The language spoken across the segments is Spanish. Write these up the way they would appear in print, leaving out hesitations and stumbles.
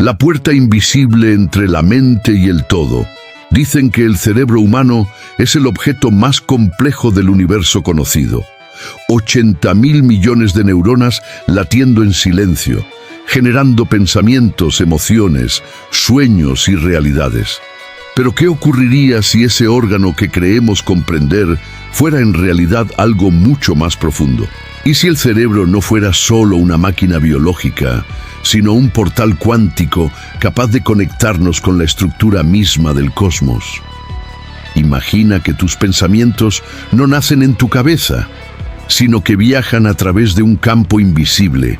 La puerta invisible entre la mente y el todo. Dicen que el cerebro humano es el objeto más complejo del universo conocido. 80.000 millones de neuronas latiendo en silencio, generando pensamientos, emociones, sueños y realidades. Pero ¿qué ocurriría si ese órgano que creemos comprender fuera en realidad algo mucho más profundo? ¿Y si el cerebro no fuera solo una máquina biológica, sino un portal cuántico capaz de conectarnos con la estructura misma del cosmos? Imagina que tus pensamientos no nacen en tu cabeza, sino que viajan a través de un campo invisible,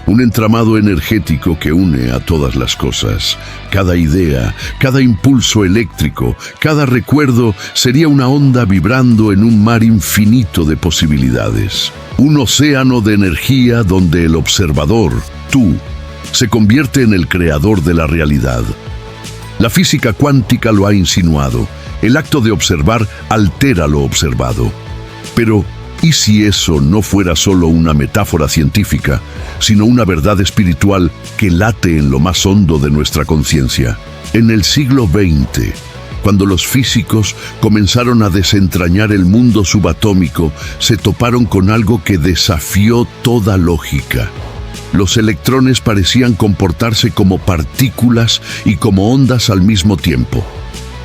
un entramado energético que une a todas las cosas. Cada idea, cada impulso eléctrico, cada recuerdo sería una onda vibrando en un mar infinito de posibilidades. Un océano de energía donde el observador, tú, se convierte en el creador de la realidad. La física cuántica lo ha insinuado. El acto de observar altera lo observado. Pero, ¿y si eso no fuera solo una metáfora científica, sino una verdad espiritual que late en lo más hondo de nuestra conciencia? En el siglo XX, cuando los físicos comenzaron a desentrañar el mundo subatómico, se toparon con algo que desafió toda lógica. Los electrones parecían comportarse como partículas y como ondas al mismo tiempo.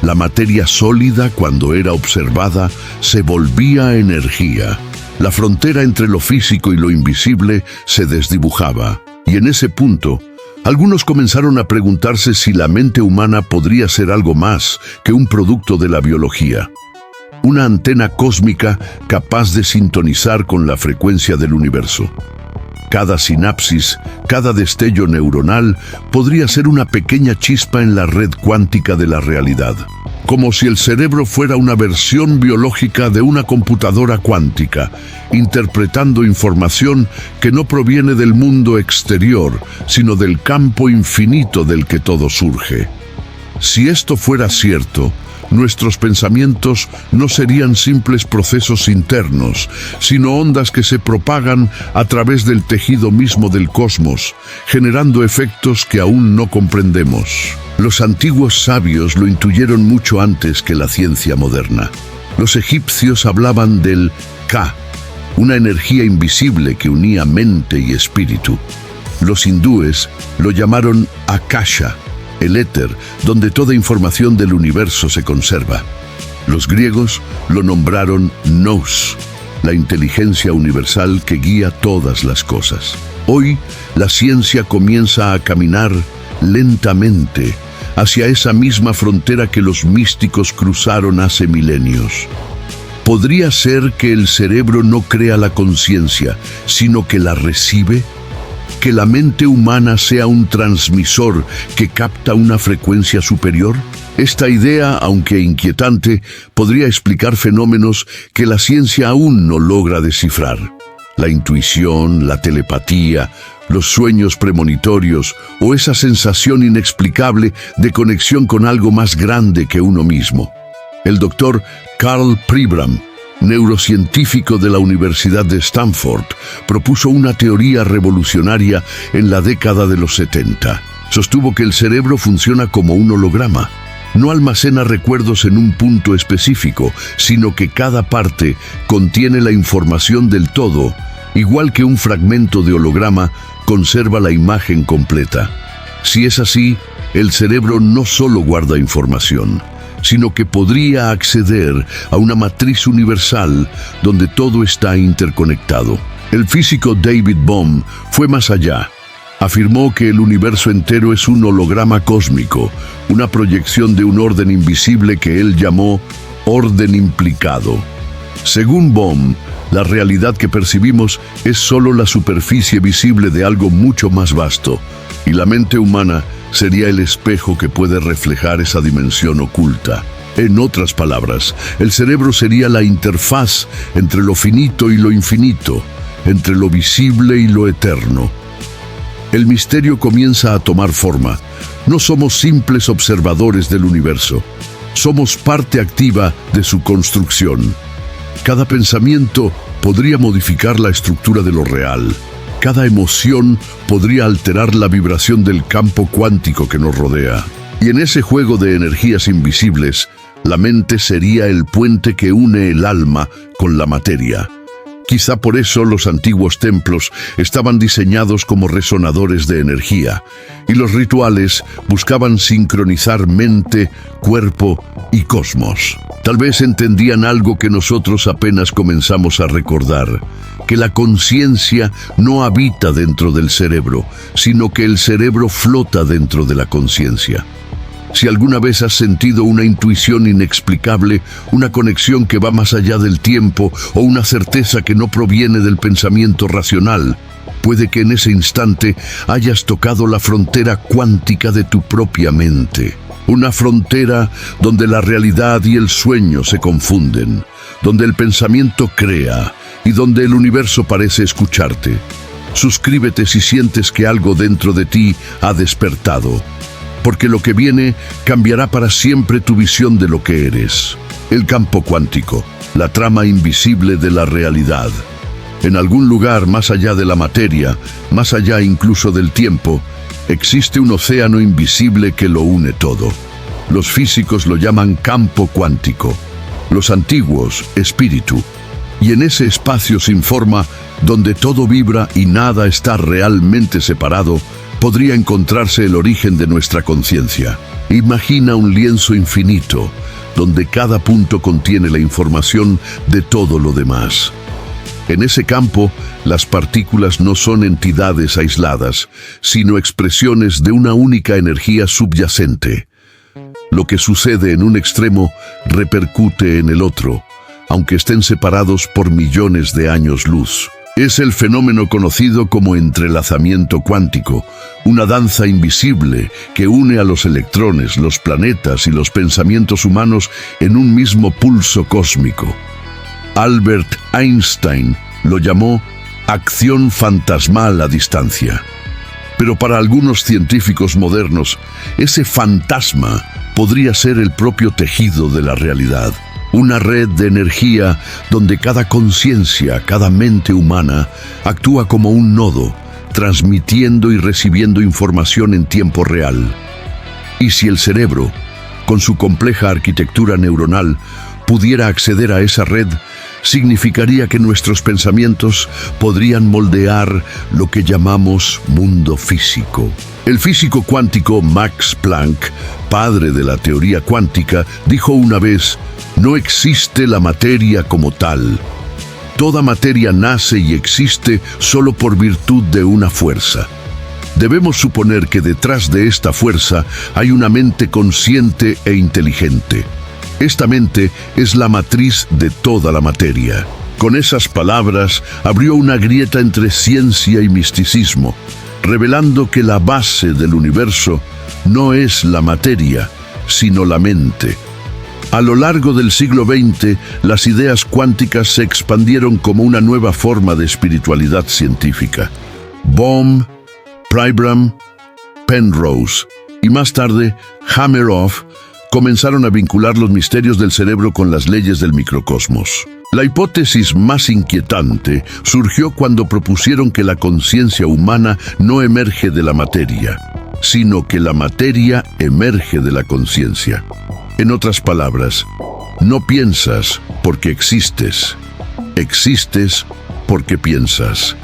La materia sólida, cuando era observada, se volvía energía. La frontera entre lo físico y lo invisible se desdibujaba. Y en ese punto, algunos comenzaron a preguntarse si la mente humana podría ser algo más que un producto de la biología. Una antena cósmica capaz de sintonizar con la frecuencia del universo. Cada sinapsis, cada destello neuronal podría ser una pequeña chispa en la red cuántica de la realidad. Como si el cerebro fuera una versión biológica de una computadora cuántica, interpretando información que no proviene del mundo exterior, sino del campo infinito del que todo surge. Si esto fuera cierto, nuestros pensamientos no serían simples procesos internos, sino ondas que se propagan a través del tejido mismo del cosmos, generando efectos que aún no comprendemos. Los antiguos sabios lo intuyeron mucho antes que la ciencia moderna. Los egipcios hablaban del Ka, una energía invisible que unía mente y espíritu. Los hindúes lo llamaron Akasha, el éter, donde toda información del universo se conserva. Los griegos lo nombraron Nous, la inteligencia universal que guía todas las cosas. Hoy, la ciencia comienza a caminar lentamente hacia esa misma frontera que los místicos cruzaron hace milenios. ¿Podría ser que el cerebro no crea la conciencia, sino que la recibe? ¿Que la mente humana sea un transmisor que capta una frecuencia superior? Esta idea, aunque inquietante, podría explicar fenómenos que la ciencia aún no logra descifrar. La intuición, la telepatía, los sueños premonitorios o esa sensación inexplicable de conexión con algo más grande que uno mismo. El doctor Karl Pribram, neurocientífico de la Universidad de Stanford, propuso una teoría revolucionaria en la década de los 70. Sostuvo que el cerebro funciona como un holograma. No almacena recuerdos en un punto específico, sino que cada parte contiene la información del todo, igual que un fragmento de holograma conserva la imagen completa. Si es así, el cerebro no solo guarda información, sino que podría acceder a una matriz universal donde todo está interconectado. El físico David Bohm fue más allá. Afirmó que el universo entero es un holograma cósmico, una proyección de un orden invisible que él llamó orden implicado. Según Bohm, la realidad que percibimos es solo la superficie visible de algo mucho más vasto, y la mente humana sería el espejo que puede reflejar esa dimensión oculta. En otras palabras, el cerebro sería la interfaz entre lo finito y lo infinito, entre lo visible y lo eterno. El misterio comienza a tomar forma. No somos simples observadores del universo. Somos parte activa de su construcción. Cada pensamiento podría modificar la estructura de lo real. cada emoción podría alterar la vibración del campo cuántico que nos rodea. Y en ese juego de energías invisibles, la mente sería el puente que une el alma con la materia. Quizá por eso los antiguos templos estaban diseñados como resonadores de energía, y los rituales buscaban sincronizar mente, cuerpo y cosmos. Tal vez entendían algo que nosotros apenas comenzamos a recordar, que la conciencia no habita dentro del cerebro, sino que el cerebro flota dentro de la conciencia. Si alguna vez has sentido una intuición inexplicable, una conexión que va más allá del tiempo o una certeza que no proviene del pensamiento racional, puede que en ese instante hayas tocado la frontera cuántica de tu propia mente. Una frontera donde la realidad y el sueño se confunden, donde el pensamiento crea y donde el universo parece escucharte. Suscríbete si sientes que algo dentro de ti ha despertado, porque lo que viene cambiará para siempre tu visión de lo que eres. El campo cuántico, la trama invisible de la realidad. En algún lugar más allá de la materia, más allá incluso del tiempo, existe un océano invisible que lo une todo. Los físicos lo llaman campo cuántico, los antiguos, espíritu. Y en ese espacio sin forma, donde todo vibra y nada está realmente separado, podría encontrarse el origen de nuestra conciencia. Imagina un lienzo infinito, donde cada punto contiene la información de todo lo demás. En ese campo, las partículas no son entidades aisladas, sino expresiones de una única energía subyacente. Lo que sucede en un extremo repercute en el otro, aunque estén separados por millones de años luz. Es el fenómeno conocido como entrelazamiento cuántico, una danza invisible que une a los electrones, los planetas y los pensamientos humanos en un mismo pulso cósmico. Albert Einstein lo llamó acción fantasmal a distancia. Pero para algunos científicos modernos, ese fantasma podría ser el propio tejido de la realidad. Una red de energía donde cada conciencia, cada mente humana, actúa como un nodo, transmitiendo y recibiendo información en tiempo real. Y si el cerebro, con su compleja arquitectura neuronal, pudiera acceder a esa red, significaría que nuestros pensamientos podrían moldear lo que llamamos mundo físico. El físico cuántico Max Planck, padre de la teoría cuántica, dijo una vez: no existe la materia como tal. Toda materia nace y existe solo por virtud de una fuerza. Debemos suponer que detrás de esta fuerza hay una mente consciente e inteligente. Esta mente es la matriz de toda la materia. Con esas palabras abrió una grieta entre ciencia y misticismo, revelando que la base del universo no es la materia, sino la mente. A lo largo del siglo XX, las ideas cuánticas se expandieron como una nueva forma de espiritualidad científica. Bohm, Pribram, Penrose y más tarde Hameroff comenzaron a vincular los misterios del cerebro con las leyes del microcosmos. La hipótesis más inquietante surgió cuando propusieron que la conciencia humana no emerge de la materia, sino que la materia emerge de la conciencia. En otras palabras, no piensas porque existes, existes porque piensas.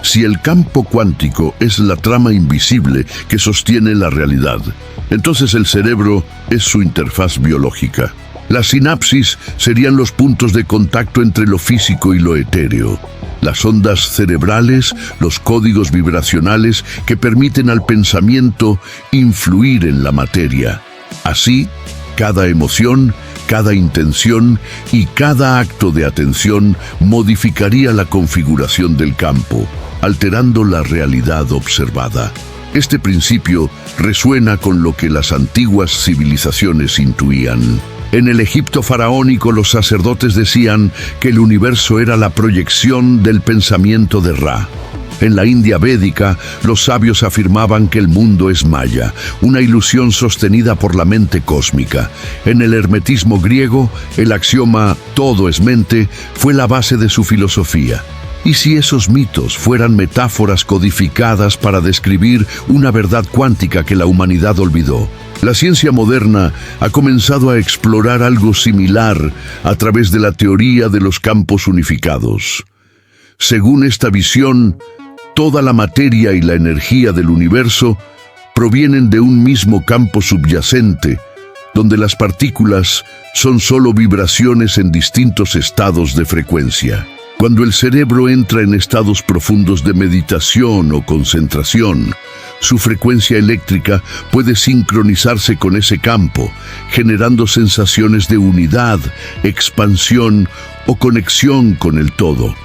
Si el campo cuántico es la trama invisible que sostiene la realidad, entonces el cerebro es su interfaz biológica. Las sinapsis serían los puntos de contacto entre lo físico y lo etéreo. Las ondas cerebrales, los códigos vibracionales que permiten al pensamiento influir en la materia. Así, cada emoción, cada intención y cada acto de atención modificaría la configuración del campo, alterando la realidad observada. Este principio resuena con lo que las antiguas civilizaciones intuían. En el Egipto faraónico, los sacerdotes decían que el universo era la proyección del pensamiento de Ra. En la India védica, los sabios afirmaban que el mundo es maya, una ilusión sostenida por la mente cósmica. En el hermetismo griego, el axioma «todo es mente» fue la base de su filosofía. ¿Y si esos mitos fueran metáforas codificadas para describir una verdad cuántica que la humanidad olvidó? La ciencia moderna ha comenzado a explorar algo similar a través de la teoría de los campos unificados. Según esta visión, toda la materia y la energía del universo provienen de un mismo campo subyacente, donde las partículas son solo vibraciones en distintos estados de frecuencia. Cuando el cerebro entra en estados profundos de meditación o concentración, su frecuencia eléctrica puede sincronizarse con ese campo, generando sensaciones de unidad, expansión o conexión con el todo.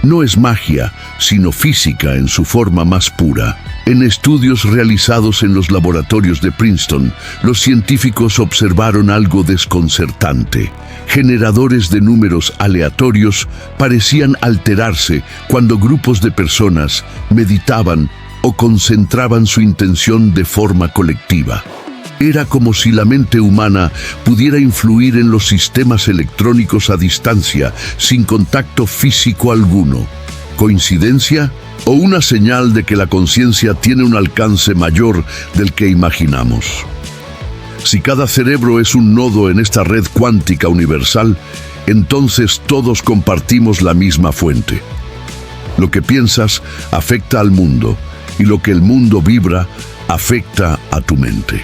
No es magia, sino física en su forma más pura. En estudios realizados en los laboratorios de Princeton, los científicos observaron algo desconcertante. Generadores de números aleatorios parecían alterarse cuando grupos de personas meditaban o concentraban su intención de forma colectiva. Era como si la mente humana pudiera influir en los sistemas electrónicos a distancia, sin contacto físico alguno. ¿Coincidencia? ¿O una señal de que la conciencia tiene un alcance mayor del que imaginamos? Si cada cerebro es un nodo en esta red cuántica universal, entonces todos compartimos la misma fuente. Lo que piensas afecta al mundo, y lo que el mundo vibra afecta a tu mente.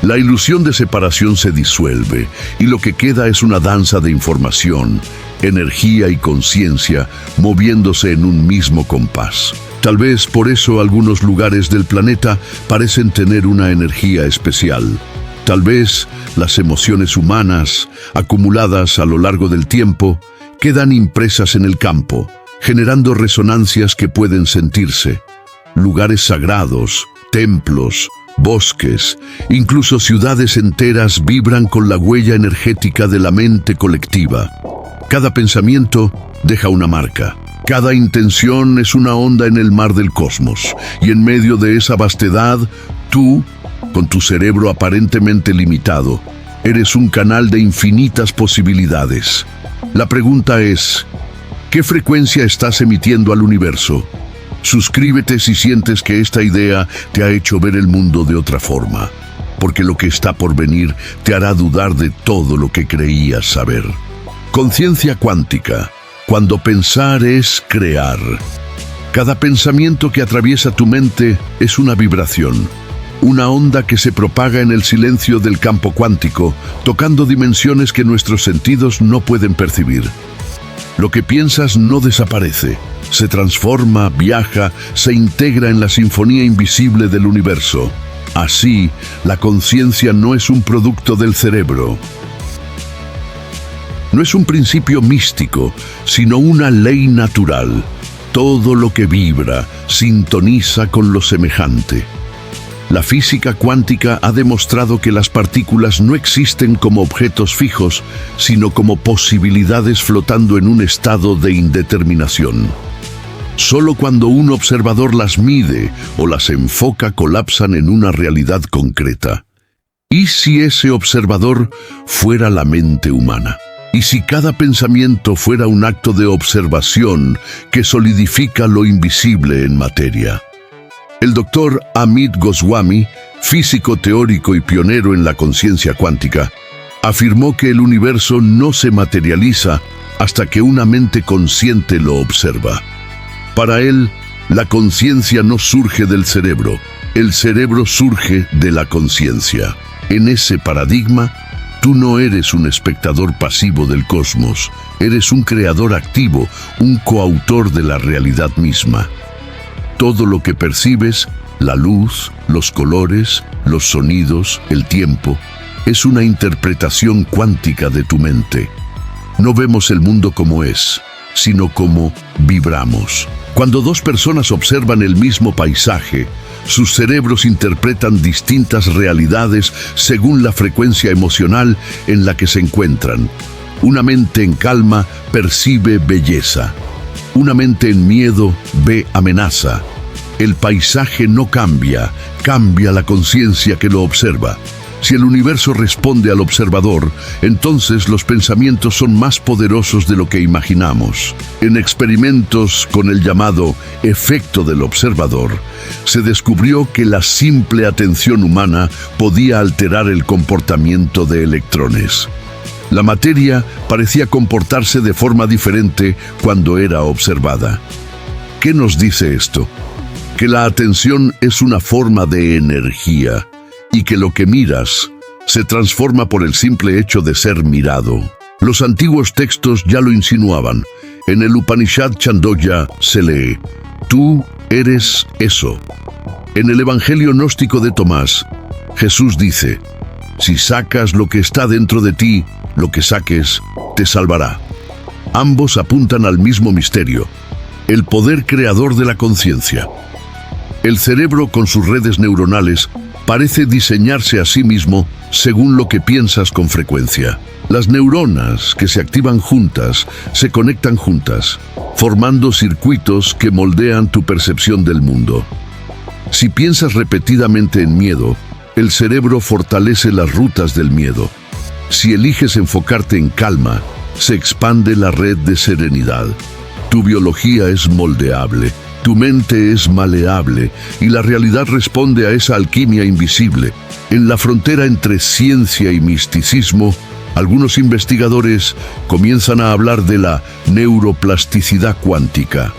La ilusión de separación se disuelve y lo que queda es una danza de información, energía y conciencia moviéndose en un mismo compás. Tal vez por eso algunos lugares del planeta parecen tener una energía especial. Tal vez las emociones humanas, acumuladas a lo largo del tiempo, quedan impresas en el campo, generando resonancias que pueden sentirse. Lugares sagrados, templos, bosques, incluso ciudades enteras vibran con la huella energética de la mente colectiva. Cada pensamiento deja una marca. Cada intención es una onda en el mar del cosmos. Y en medio de esa vastedad, tú, con tu cerebro aparentemente limitado, eres un canal de infinitas posibilidades. La pregunta es, ¿qué frecuencia estás emitiendo al universo? Suscríbete si sientes que esta idea te ha hecho ver el mundo de otra forma, porque lo que está por venir te hará dudar de todo lo que creías saber. Conciencia cuántica, cuando pensar es crear. Cada pensamiento que atraviesa tu mente es una vibración, una onda que se propaga en el silencio del campo cuántico, tocando dimensiones que nuestros sentidos no pueden percibir. Lo que piensas no desaparece, se transforma, viaja, se integra en la sinfonía invisible del universo. Así, la conciencia no es un producto del cerebro. No es un principio místico, sino una ley natural. Todo lo que vibra sintoniza con lo semejante. La física cuántica ha demostrado que las partículas no existen como objetos fijos, sino como posibilidades flotando en un estado de indeterminación. Solo cuando un observador las mide o las enfoca colapsan en una realidad concreta. ¿Y si ese observador fuera la mente humana? ¿Y si cada pensamiento fuera un acto de observación que solidifica lo invisible en materia? El doctor Amit Goswami, físico teórico y pionero en la conciencia cuántica, afirmó que el universo no se materializa hasta que una mente consciente lo observa. Para él, la conciencia no surge del cerebro, el cerebro surge de la conciencia. En ese paradigma, tú no eres un espectador pasivo del cosmos, eres un creador activo, un coautor de la realidad misma. Todo lo que percibes, la luz, los colores, los sonidos, el tiempo, es una interpretación cuántica de tu mente. No vemos el mundo como es, sino como vibramos. Cuando dos personas observan el mismo paisaje, sus cerebros interpretan distintas realidades según la frecuencia emocional en la que se encuentran. Una mente en calma percibe belleza. Una mente en miedo ve amenaza. El paisaje no cambia, cambia la conciencia que lo observa. Si el universo responde al observador, entonces los pensamientos son más poderosos de lo que imaginamos. En experimentos con el llamado efecto del observador, se descubrió que la simple atención humana podía alterar el comportamiento de electrones. La materia parecía comportarse de forma diferente cuando era observada. ¿Qué nos dice esto? Que la atención es una forma de energía y que lo que miras se transforma por el simple hecho de ser mirado. Los antiguos textos ya lo insinuaban. En el Upanishad Chandogya se lee: tú eres eso. En el Evangelio gnóstico de Tomás, Jesús dice: si sacas lo que está dentro de ti, lo que saques te salvará. Ambos apuntan al mismo misterio, el poder creador de la conciencia. El cerebro, con sus redes neuronales, parece diseñarse a sí mismo según lo que piensas con frecuencia. Las neuronas que se activan juntas se conectan juntas, formando circuitos que moldean tu percepción del mundo. Si piensas repetidamente en miedo, el cerebro fortalece las rutas del miedo. Si eliges enfocarte en calma, se expande la red de serenidad. Tu biología es moldeable. Tu mente es maleable y la realidad responde a esa alquimia invisible. En la frontera entre ciencia y misticismo, algunos investigadores comienzan a hablar de la neuroplasticidad cuántica,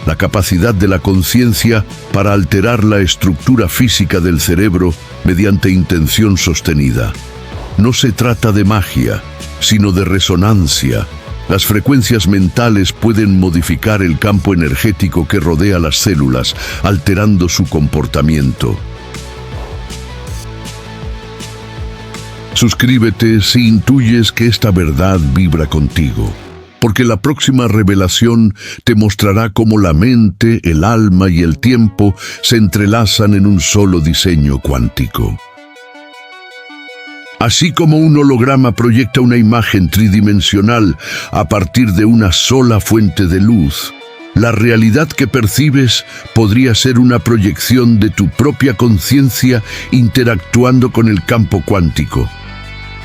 la capacidad de la conciencia para alterar la estructura física del cerebro mediante intención sostenida. No se trata de magia, sino de resonancia. Las frecuencias mentales pueden modificar el campo energético que rodea las células, alterando su comportamiento. Suscríbete si intuyes que esta verdad vibra contigo, porque la próxima revelación te mostrará cómo la mente, el alma y el tiempo se entrelazan en un solo diseño cuántico. Así como un holograma proyecta una imagen tridimensional a partir de una sola fuente de luz, la realidad que percibes podría ser una proyección de tu propia conciencia interactuando con el campo cuántico.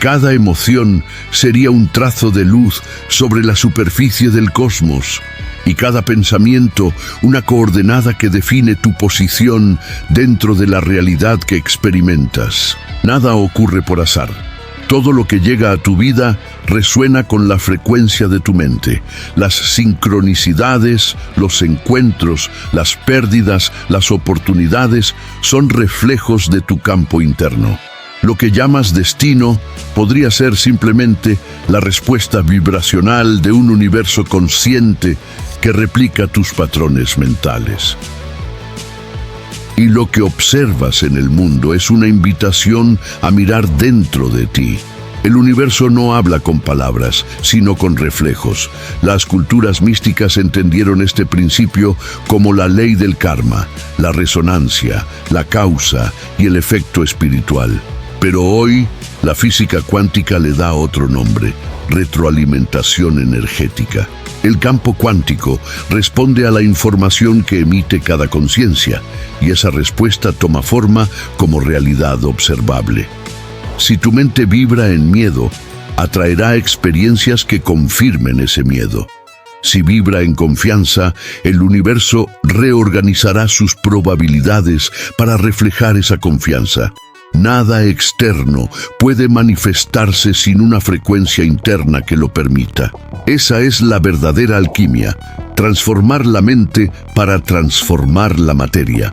Cada emoción sería un trazo de luz sobre la superficie del cosmos, y cada pensamiento una coordenada que define tu posición dentro de la realidad que experimentas. Nada ocurre por azar. Todo lo que llega a tu vida resuena con la frecuencia de tu mente. Las sincronicidades, los encuentros, las pérdidas, las oportunidades son reflejos de tu campo interno. Lo que llamas destino podría ser simplemente la respuesta vibracional de un universo consciente que replica tus patrones mentales. Y lo que observas en el mundo es una invitación a mirar dentro de ti. El universo no habla con palabras, sino con reflejos. Las culturas místicas entendieron este principio como la ley del karma, la resonancia, la causa y el efecto espiritual. Pero hoy, la física cuántica le da otro nombre: retroalimentación energética. El campo cuántico responde a la información que emite cada conciencia, y esa respuesta toma forma como realidad observable. Si tu mente vibra en miedo, atraerá experiencias que confirmen ese miedo. Si vibra en confianza, el universo reorganizará sus probabilidades para reflejar esa confianza. Nada externo puede manifestarse sin una frecuencia interna que lo permita. Esa es la verdadera alquimia, transformar la mente para transformar la materia.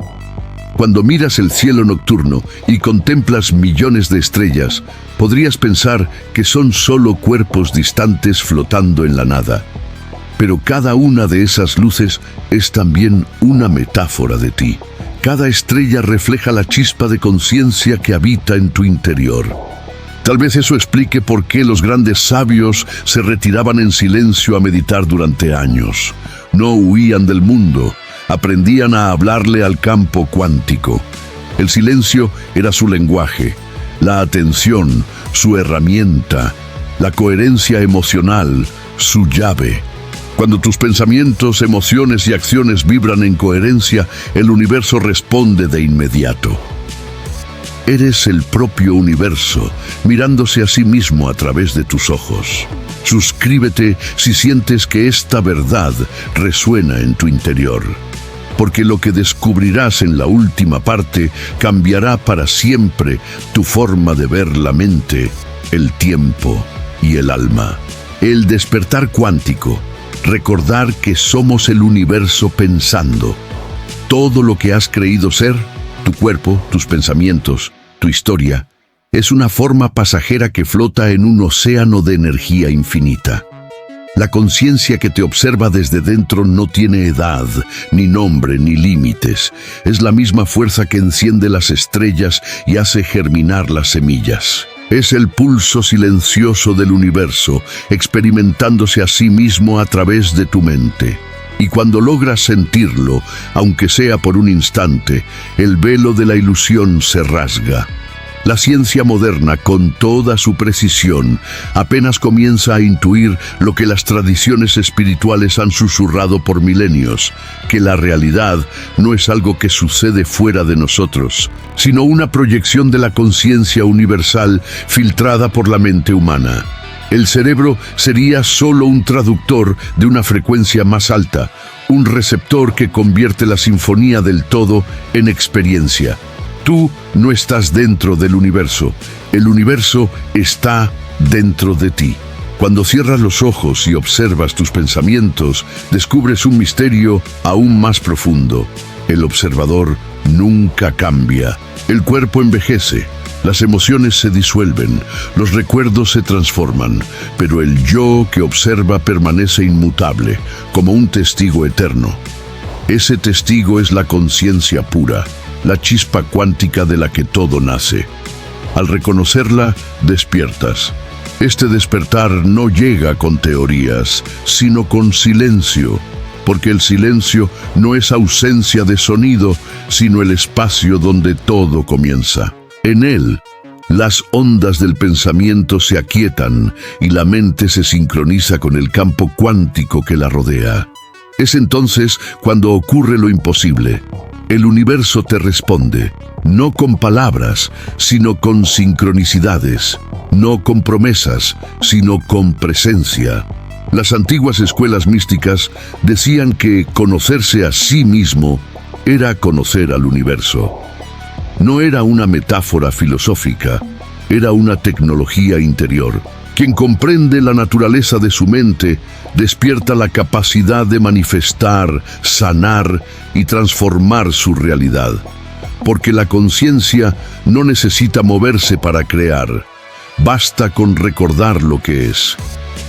Cuando miras el cielo nocturno y contemplas millones de estrellas, podrías pensar que son solo cuerpos distantes flotando en la nada. Pero cada una de esas luces es también una metáfora de ti. Cada estrella refleja la chispa de conciencia que habita en tu interior. Tal vez eso explique por qué los grandes sabios se retiraban en silencio a meditar durante años. No huían del mundo, aprendían a hablarle al campo cuántico. El silencio era su lenguaje, la atención, su herramienta, la coherencia emocional, su llave. Cuando tus pensamientos, emociones y acciones vibran en coherencia, el universo responde de inmediato. Eres el propio universo, mirándose a sí mismo a través de tus ojos. Suscríbete si sientes que esta verdad resuena en tu interior, porque lo que descubrirás en la última parte cambiará para siempre tu forma de ver la mente, el tiempo y el alma. El despertar cuántico, recordar que somos el universo pensando. Todo lo que has creído ser, tu cuerpo, tus pensamientos, tu historia, es una forma pasajera que flota en un océano de energía infinita. La conciencia que te observa desde dentro no tiene edad, ni nombre, ni límites. Es la misma fuerza que enciende las estrellas y hace germinar las semillas. Es el pulso silencioso del universo, experimentándose a sí mismo a través de tu mente. Y cuando logras sentirlo, aunque sea por un instante, el velo de la ilusión se rasga. La ciencia moderna, con toda su precisión, apenas comienza a intuir lo que las tradiciones espirituales han susurrado por milenios, que la realidad no es algo que sucede fuera de nosotros, sino una proyección de la conciencia universal filtrada por la mente humana. El cerebro sería solo un traductor de una frecuencia más alta, un receptor que convierte la sinfonía del todo en experiencia. Tú no estás dentro del universo, el universo está dentro de ti. Cuando cierras los ojos y observas tus pensamientos, descubres un misterio aún más profundo. El observador nunca cambia. El cuerpo envejece, las emociones se disuelven, los recuerdos se transforman, pero el yo que observa permanece inmutable, como un testigo eterno. Ese testigo es la conciencia pura, la chispa cuántica de la que todo nace. Al reconocerla, despiertas. Este despertar no llega con teorías, sino con silencio, porque el silencio no es ausencia de sonido, sino el espacio donde todo comienza. En él, las ondas del pensamiento se aquietan y la mente se sincroniza con el campo cuántico que la rodea. Es entonces cuando ocurre lo imposible. El universo te responde, no con palabras, sino con sincronicidades, no con promesas, sino con presencia. Las antiguas escuelas místicas decían que conocerse a sí mismo era conocer al universo. No era una metáfora filosófica, era una tecnología interior. Quien comprende la naturaleza de su mente despierta la capacidad de manifestar, sanar y transformar su realidad. Porque la conciencia no necesita moverse para crear, basta con recordar lo que es.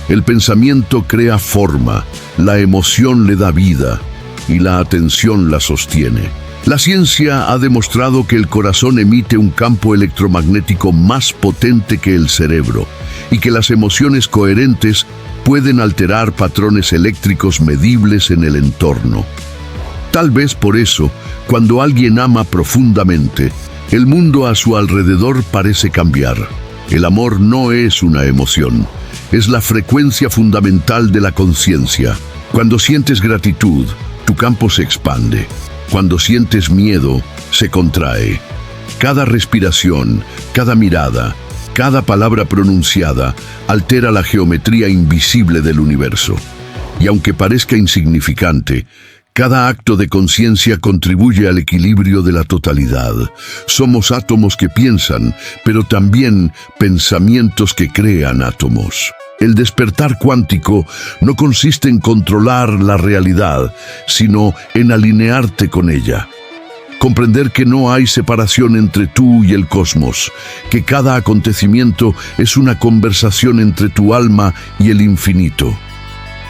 El pensamiento crea forma, la emoción le da vida y la atención la sostiene. La ciencia ha demostrado que el corazón emite un campo electromagnético más potente que el cerebro y que las emociones coherentes pueden alterar patrones eléctricos medibles en el entorno. Tal vez por eso, cuando alguien ama profundamente, el mundo a su alrededor parece cambiar. El amor no es una emoción, es la frecuencia fundamental de la conciencia. Cuando sientes gratitud, tu campo se expande. Cuando sientes miedo, se contrae. Cada respiración, cada mirada, cada palabra pronunciada altera la geometría invisible del universo. Y aunque parezca insignificante, cada acto de conciencia contribuye al equilibrio de la totalidad. Somos átomos que piensan, pero también pensamientos que crean átomos. El despertar cuántico no consiste en controlar la realidad, sino en alinearte con ella. Comprender que no hay separación entre tú y el cosmos, que cada acontecimiento es una conversación entre tu alma y el infinito.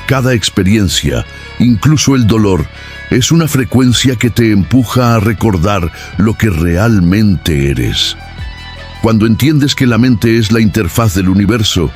Cada experiencia, incluso el dolor, es una frecuencia que te empuja a recordar lo que realmente eres. Cuando entiendes que la mente es la interfaz del universo,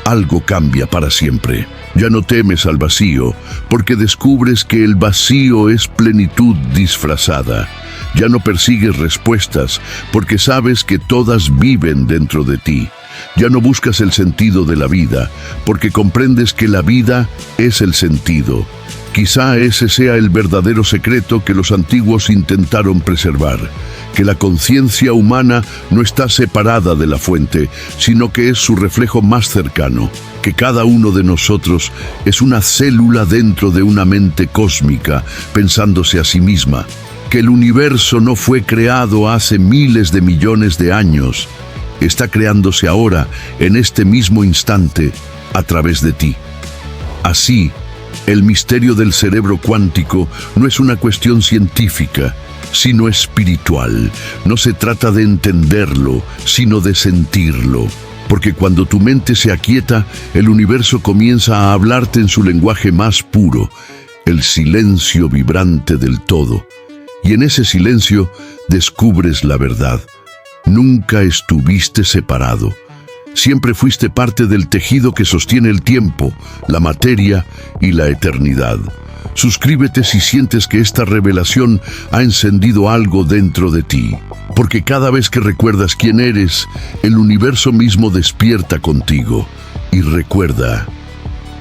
algo cambia para siempre. Ya no temes al vacío, porque descubres que el vacío es plenitud disfrazada. Ya no persigues respuestas, porque sabes que todas viven dentro de ti. Ya no buscas el sentido de la vida, porque comprendes que la vida es el sentido, Quizá ese sea el verdadero secreto que los antiguos intentaron preservar, que la conciencia humana no está separada de la fuente, sino que es su reflejo más cercano, que cada uno de nosotros es una célula dentro de una mente cósmica, pensándose a sí misma, que el universo no fue creado hace miles de millones de años, está creándose ahora, en este mismo instante, a través de ti. Así, el misterio del cerebro cuántico no es una cuestión científica, sino espiritual. No se trata de entenderlo, sino de sentirlo. Porque cuando tu mente se aquieta, el universo comienza a hablarte en su lenguaje más puro, el silencio vibrante del todo. Y en ese silencio descubres la verdad. Nunca estuviste separado. Siempre fuiste parte del tejido que sostiene el tiempo, la materia y la eternidad. Suscríbete si sientes que esta revelación ha encendido algo dentro de ti, porque cada vez que recuerdas quién eres, el universo mismo despierta contigo. Y recuerda,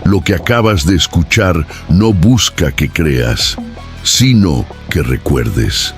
lo que acabas de escuchar no busca que creas, sino que recuerdes.